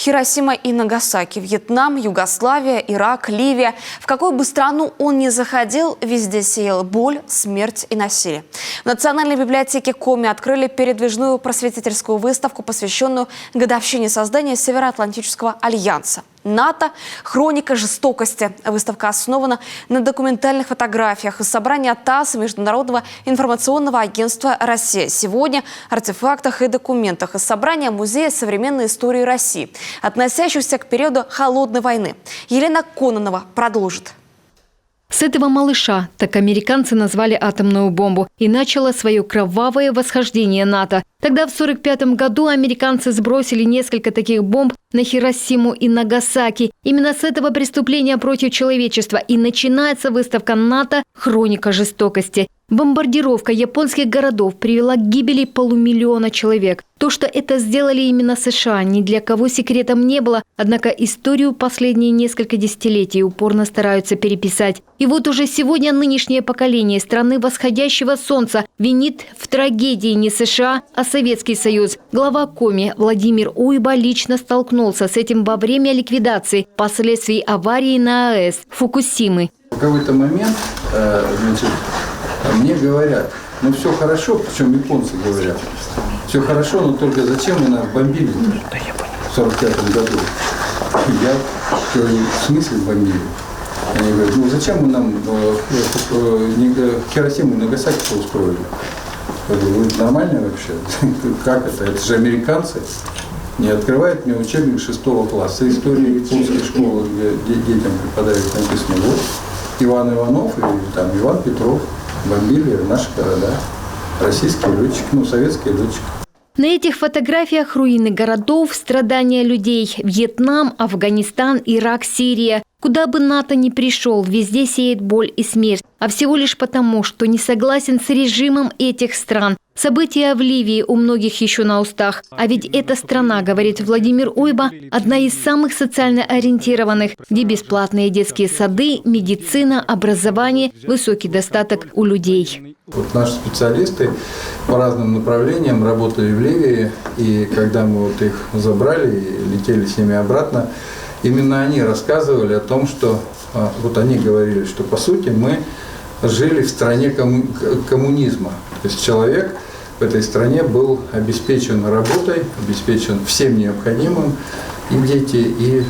Хиросима и Нагасаки, Вьетнам, Югославия, Ирак, Ливия. В какую бы страну он ни заходил, везде сеял боль, смерть и насилие. В Национальной библиотеке Коми открыли передвижную просветительскую выставку, посвященную годовщине создания Североатлантического альянса. НАТО – хроника жестокости. Выставка основана на документальных фотографиях из собрания ТАСС Международного информационного агентства «Россия». Сегодня артефактах и документах из собрания Музея современной истории России, относящихся к периоду Холодной войны. Елена Кононова продолжит. С этого малыша, так американцы назвали атомную бомбу, и начало свое кровавое восхождение НАТО. Тогда в 1945 году американцы сбросили несколько таких бомб на Хиросиму и Нагасаки. Именно с этого преступления против человечества и начинается выставка НАТО «Хроника жестокости». Бомбардировка японских городов привела к гибели 500 000 человек. То, что это сделали именно США, ни для кого секретом не было, однако историю последние несколько десятилетий упорно стараются переписать. И вот уже сегодня нынешнее поколение страны восходящего солнца винит в трагедии не США, а Советский Союз. Глава Коми Владимир Уйба лично столкнулся с этим во время ликвидации последствий аварии на АЭС Фукусимы. В какой-то момент, мне говорят, ну все хорошо, причем японцы говорят, все хорошо, но только зачем вы нас бомбили в 1945 году? Я говорю, в смысле бомбили? Они говорят, ну зачем вы нам Хиросиму и Нагасаки устроили? Я говорю, вы нормально вообще? Как это? Это же американцы. Не открывает мне учебник 6 класса истории японской школы, где детям преподают, написано, вот Иван Иванов и там Иван Петров бомбили наши города. Российские летчики, советские летчики. На этих фотографиях руины городов, страдания людей. Вьетнам, Афганистан, Ирак, Сирия. Куда бы НАТО ни пришел, везде сеет боль и смерть. А всего лишь потому, что не согласен с режимом этих стран. События в Ливии у многих еще на устах. А ведь эта страна, говорит Владимир Уйба, одна из самых социально ориентированных, где бесплатные детские сады, медицина, образование, высокий достаток у людей. Вот наши специалисты по разным направлениям работали в Ливии, и когда мы вот их забрали и летели с ними обратно, именно они рассказывали о том, что вот они говорили, что по сути мы жили в стране коммунизма. То есть человек в этой стране был обеспечен работой, обеспечен всем необходимым, и дети, и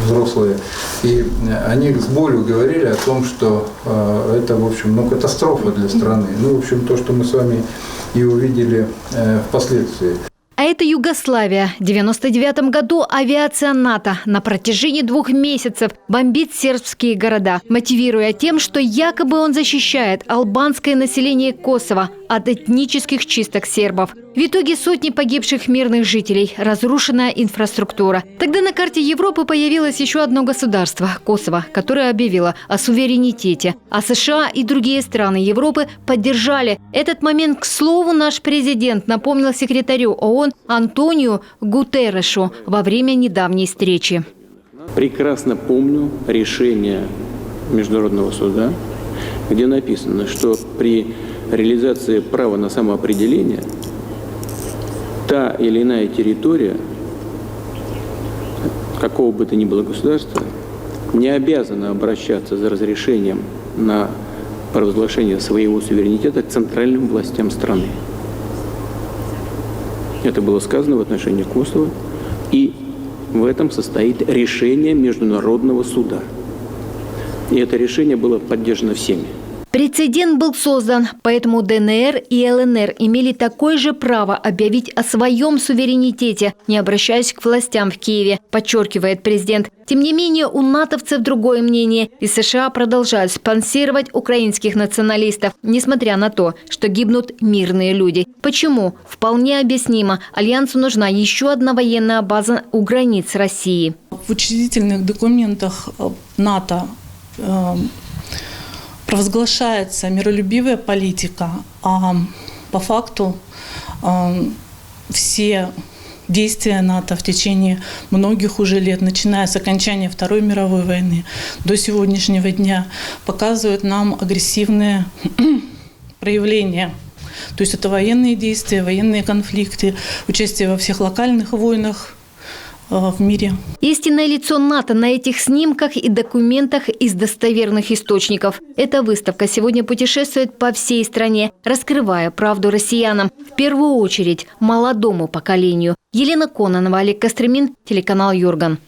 взрослые. И они с болью говорили о том, что это, в общем, катастрофа для страны. В общем, то, что мы с вами и увидели впоследствии. А это Югославия. В 1999 году авиация НАТО на протяжении 2 месяцев бомбит сербские города, мотивируя тем, что якобы он защищает албанское население Косово от этнических чисток сербов. В итоге сотни погибших мирных жителей, разрушенная инфраструктура. Тогда на карте Европы появилось еще одно государство – Косово, которое объявило о суверенитете. А США и другие страны Европы поддержали. Этот момент, к слову, наш президент напомнил секретарю ООН Антониу Гутеррешу во время недавней встречи. Прекрасно помню решение Международного суда, где написано, что при реализации права на самоопределение та или иная территория какого бы то ни было государства не обязана обращаться за разрешением на провозглашение своего суверенитета к центральным властям страны. Это было сказано в отношении Косово, и в этом состоит решение Международного суда. И это решение было поддержано всеми. Прецедент был создан, поэтому ДНР и ЛНР имели такое же право объявить о своем суверенитете, не обращаясь к властям в Киеве, подчеркивает президент. Тем не менее, у натовцев другое мнение, и США продолжают спонсировать украинских националистов, несмотря на то, что гибнут мирные люди. Почему? Вполне объяснимо. Альянсу нужна еще одна военная база у границ России. В учредительных документах НАТО провозглашается миролюбивая политика, а по факту все действия НАТО в течение многих уже лет, начиная с окончания Второй мировой войны до сегодняшнего дня, показывают нам агрессивные проявления. То есть это военные действия, военные конфликты, участие во всех локальных войнах, в мире. Истинное лицо НАТО на этих снимках и документах из достоверных источников. Эта выставка сегодня путешествует по всей стране, раскрывая правду россиянам. В первую очередь молодому поколению. Елена Кононова, Олег Костромин, телеканал Юрган.